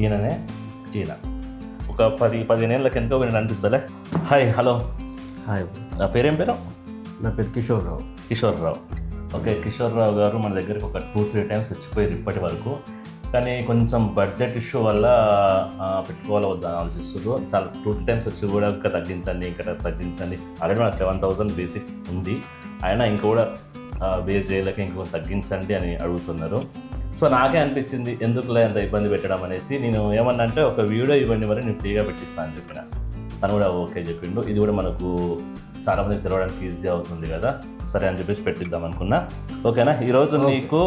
ఈయననే ఈయన ఒక 10-15 ఏళ్ళ కింద ఒకటి అనిపిస్తలే. Hi, hello. హాయ్, నా పేరేం పేరు? నా పేరు కిషోర్ రావు. ఓకే, కిషోర్ రావు గారు మన దగ్గరికి ఒక 2-3 టైమ్స్ వచ్చిపోయారు ఇప్పటి వరకు. కానీ కొంచెం బడ్జెట్ ఇష్యూ వల్ల పెట్టుకోవాలో వద్దా ఆలోచిస్తుంది. చాలా 2-3 టైమ్స్ వచ్చి కూడా ఇంకా తగ్గించండి. ఆల్రెడీ మన 7,000 బేసిక్ ఉంది. ఆయన ఇంకా కూడా బేస్ చేయలేక ఇంకొక తగ్గించండి అని అడుగుతున్నారు. సో నాకే అనిపించింది ఎందుకులే అంత ఇబ్బంది పెట్టడం అనేసి. నేను ఏమన్నా అంటే ఒక వీడియో ఇవ్వండి మరి నేను ఫ్రీగా పెట్టిస్తాను అని చెప్పిన. తను కూడా ఓకే చెప్పిండు. ఇది కూడా మనకు చాలామందికి తెలవడానికి ఈజీ అవుతుంది కదా, సరే అని చెప్పేసి పెట్టిద్దాం అనుకున్నా. ఓకేనా? ఈరోజు నీకు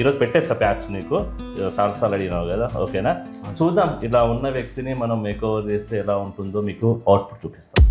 ఈరోజు పెట్టేస్తా ప్యాచ్. నీకు చాలాసార్లు అడిగినావు కదా, ఓకేనా? చూద్దాం, ఇలా ఉన్న వ్యక్తిని మనం మేకోవర్ చేస్తే ఎలా ఉంటుందో మీకు అవుట్పుట్ చూపిస్తాం.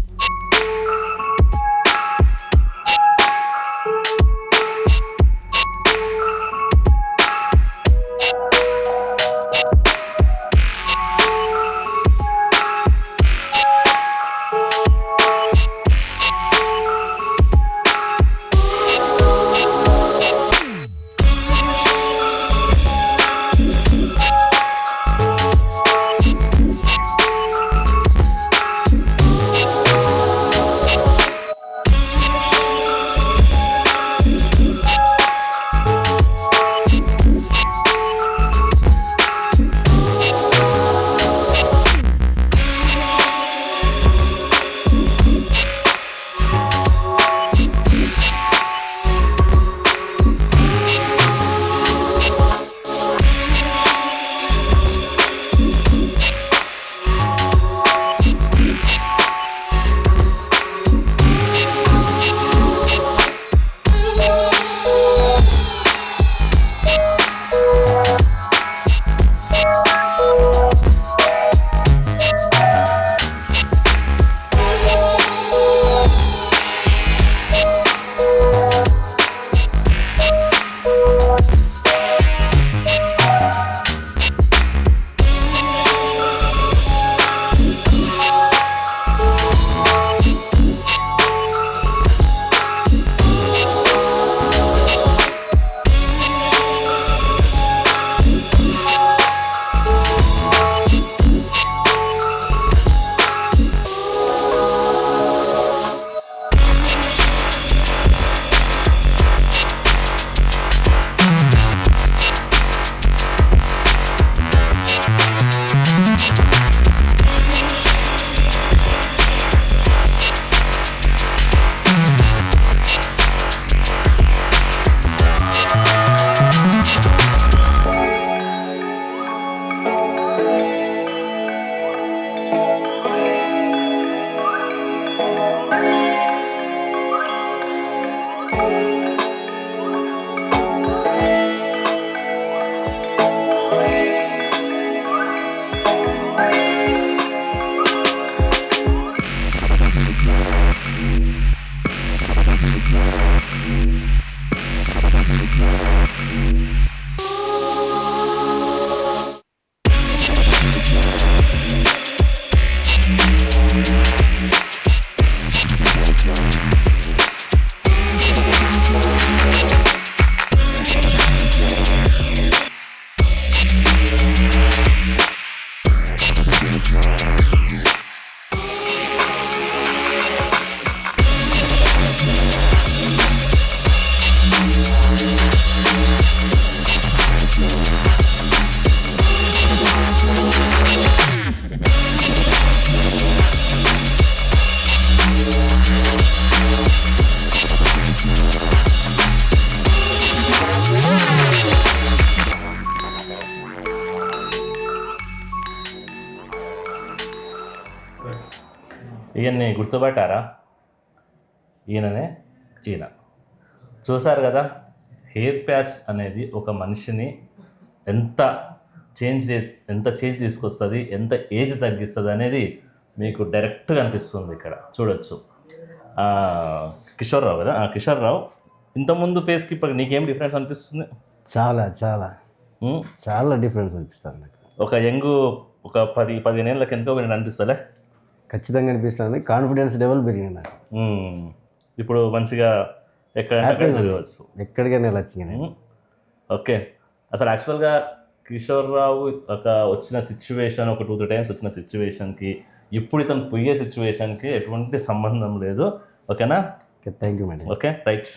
ఈయన్ని గుర్తుపట్టారా? ఈయననే ఈయన. చూసారు కదా, హెయిర్ ప్యాచ్ అనేది ఒక మనిషిని ఎంత చేంజ్ తీసుకొస్తుంది, ఎంత ఏజ్ తగ్గిస్తుంది అనేది మీకు డైరెక్ట్గా అనిపిస్తుంది. ఇక్కడ చూడొచ్చు. కిషోర్ రావు కదా, కిషోర్ రావు. ఇంతకుముందు ఫేస్కి ఇప్పుడు నీకేం డిఫరెన్స్ అనిపిస్తుంది? చాలా చాలా చాలా డిఫరెన్స్ అనిపిస్తుంది నాకు. ఒక 10-15 ఏళ్ళ కింద ఒకటి అనిపిస్తలే. ఖచ్చితంగా అనిపిస్తుంది. కాన్ఫిడెన్స్ లెవెల్ పెరిగింది నాకు. ఇప్పుడు మంచిగా ఎక్కడికైనా వెళ్ళచ్చు. ఎక్కడికైనా వెళ్ళచ్చు. ఓకే. అసలు యాక్చువల్గా కిషోర్ రావు ఒక వచ్చిన సిచ్యువేషన్, ఒక 2-3 టైమ్స్ వచ్చిన సిచ్యువేషన్కి ఇప్పుడు ఇతను పోయే సిచ్యువేషన్కి ఎటువంటి సంబంధం లేదు. ఓకేనా? Okay, thank you madam. Okay, right.